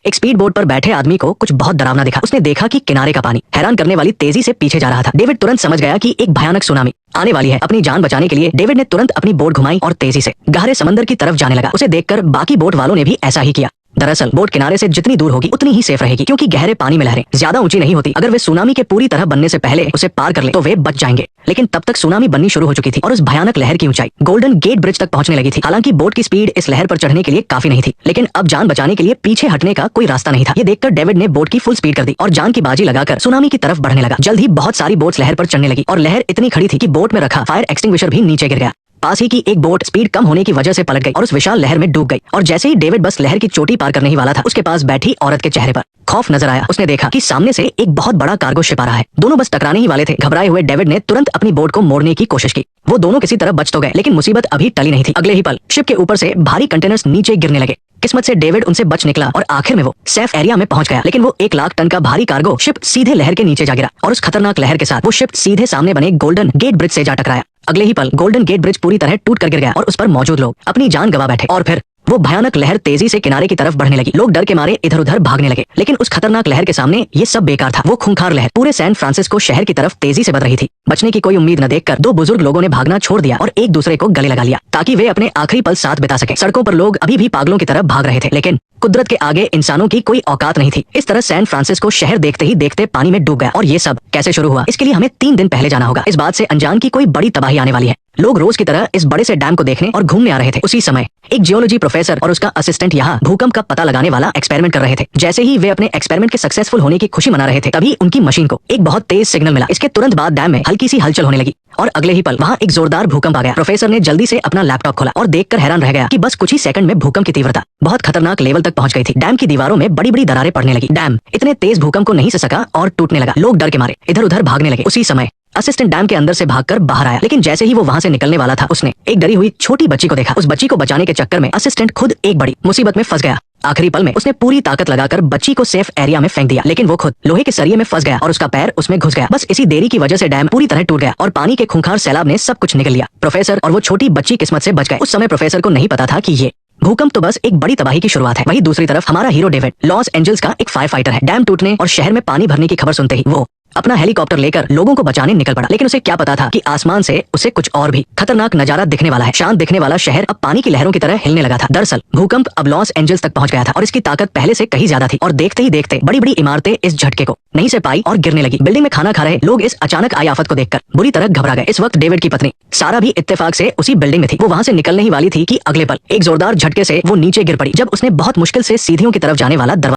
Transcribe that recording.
एक speed boat पर बैठे आदमी को कुछ बहुत डरावना दिखा। उसने देखा कि किनारे का पानी हैरान करने वाली तेजी से पीछे जा रहा था। डेविड तुरंत समझ गया कि एक भयानक सुनामी आने वाली है। अपनी जान बचाने के लिए डेविड ने तुरंत अपनी बोट घुमाई और तेजी से गहरे समंदर की तरफ जाने लगा। उसे देखकर बाकी बोट वालों ने भी ऐसा ही किया। दरअसल बोट किनारे से जितनी दूर होगी उतनी ही सेफ रहेगी, क्योंकि गहरे पानी में लहरें ज्यादा ऊंची नहीं होती। अगर वे सुनामी के पूरी तरह बनने से पहले उसे पार कर ले तो वे बच जाएंगे। लेकिन तब तक सुनामी बननी शुरू हो चुकी थी और उस भयानक लहर की ऊंचाई गोल्डन गेट ब्रिज तक पहुंचने लगी थी। हालांकि बोट की स्पीड इस लहर पर चढ़ने के लिए काफी नहीं थी, लेकिन अब जान बचाने के लिए पीछे हटने का कोई रास्ता नहीं था। ये देखकर डेविड ने बोट की फुल स्पीड कर दी और जान की बाजी लगाकर सुनामी की तरफ बढ़ने लगा। जल्द ही बहुत सारी बोट्स लहर पर चढ़ने लगी और लहर इतनी खड़ी थी कि बोट में रखा फायर एक्सटिंग्विशर भी नीचे गिर गया। पास ही की एक बोट स्पीड कम होने की वजह से पलट गई और उस विशाल लहर में डूब गई। और जैसे ही डेविड बस लहर की चोटी पार करने ही वाला था, उसके पास बैठी औरत के चेहरे पर खौफ नजर आया। उसने देखा कि सामने से एक बहुत बड़ा कार्गो शिप आ रहा है। दोनों बस टकराने ही वाले थे। घबराए हुए डेविड ने तुरंत अपनी बोट को मोड़ने की कोशिश की। वो दोनों किसी तरह बच तो गए, लेकिन मुसीबत अभी टली नहीं थी। अगले ही पल शिप के ऊपर से भारी कंटेनर्स नीचे गिरने लगे। किस्मत से डेविड उनसे बच निकला और आखिर में वो सेफ एरिया में पहुंच गया। लेकिन वो 1 लाख टन का भारी कार्गो शिप सीधे लहर के नीचे जा गिरा और उस खतरनाक लहर के साथ वो शिप सीधे सामने बने गोल्डन गेट ब्रिज से जा टकराया। अगले ही पल गोल्डन गेट ब्रिज पूरी तरह टूट कर गिर गया और उस पर मौजूद लोग अपनी जान गंवा बैठे। और फिर वो भयानक लहर तेजी से किनारे की तरफ बढ़ने लगी। लोग डर के मारे इधर उधर भागने लगे, लेकिन उस खतरनाक लहर के सामने ये सब बेकार था। वो खूंखार लहर पूरे सैन फ्रांसिस्को शहर की तरफ तेजी से बढ़ रही थी। बचने की कोई उम्मीद न देखकर 2 बुजुर्ग लोगों ने भागना छोड़ दिया और एक दूसरे को गले लगा लिया ताकि वे अपने आखिरी पल साथ बिता सके। सड़कों पर लोग अभी भी पागलों की तरफ भाग रहे थे, लेकिन कुदरत के आगे इंसानों की कोई औकात नहीं थी। इस तरह सैन फ्रांसिस्को शहर देखते ही देखते पानी में डूब गया। और ये सब कैसे शुरू हुआ, इसके लिए हमें 3 दिन पहले जाना होगा। इस बात से अनजान की कोई बड़ी तबाही आने वाली है। लोग रोज की तरह इस बड़े से डैम को देखने और घूमने आ रहे थे। उसी समय एक जियोलॉजी प्रोफेसर और उसका असिस्टेंट यहाँ भूकंप का पता लगाने वाला एक्सपेरिमेंट कर रहे थे। जैसे ही वे अपने एक्सपेरिमेंट के सक्सेसफुल होने की खुशी मना रहे थे, तभी उनकी मशीन को एक बहुत तेज सिग्नल मिला। इसके तुरंत बाद डैम में हल्की सी हलचल होने लगी और अगले ही पल वहाँ एक जोरदार भूकंप आ गया। प्रोफेसर ने जल्दी से अपना लैपटॉप खोला और देखकर हैरान रह गया कि बस कुछ ही सेकंड में भूकंप की तीव्रता बहुत खतरनाक लेवल तक पहुंच गई थी। डैम की दीवारों में बड़ी बड़ी दरारें पड़ने लगी। डैम इतने तेज भूकंप को नहीं सह सका और टूटने लगा। लोग डर के मारे इधर उधर भागने लगे। उसी समय असिस्टेंट डैम के अंदर से भागकर बाहर आया, लेकिन जैसे ही वो वहां से निकलने वाला था, उसने एक डरी हुई छोटी बच्ची को देखा। उस बच्ची को बचाने के चक्कर में असिस्टेंट खुद एक बड़ी मुसीबत में फंस गया। आखिरी पल में उसने पूरी ताकत लगाकर बच्ची को सेफ एरिया में फेंक दिया, लेकिन वो खुद लोहे के सरिये में फंस गया और उसका पैर उसमें घुस गया। बस इसी देरी की वजह से डैम पूरी तरह टूट गया और पानी के खूंखार सैलाब ने सब कुछ निकल लिया। प्रोफेसर और वो छोटी बच्ची किस्मत से बच गए। उस समय प्रोफेसर को नहीं पता था कि ये भूकंप तो बस एक बड़ी तबाही की शुरुआत है। वहीं दूसरी तरफ हमारा हीरो डेविड लॉस एंजल्स का एक फायर फाइटर है। डैम टूटने और शहर में पानी भरने की खबर सुनते ही वो अपना हेलीकॉप्टर लेकर लोगों को बचाने निकल पड़ा। लेकिन उसे क्या पता था कि आसमान से उसे कुछ और भी खतरनाक नजारा दिखने वाला है। शांत दिखने वाला शहर अब पानी की लहरों की तरह हिलने लगा था। दरअसल भूकंप अब लॉस एंजल्स तक पहुंच गया था और इसकी ताकत पहले से कहीं ज्यादा थी। और देखते ही देखते बड़ी बड़ी इमारतें इस झटके को नहीं से पाई और गिरने लगी। बिल्डिंग में खाना खा रहे लोग इस अचानक आई आफत को देखकर बुरी तरह घबरा गए। इस वक्त डेविड की पत्नी सारा भी इत्तेफाक से उसी बिल्डिंग में थी। वो वहां से निकलने ही वाली थी कि अगले पल एक जोरदार झटके से वो नीचे गिर पड़ी। जब उसने बहुत मुश्किल से सीढ़ियों की तरफ जाने वाला दरवाजा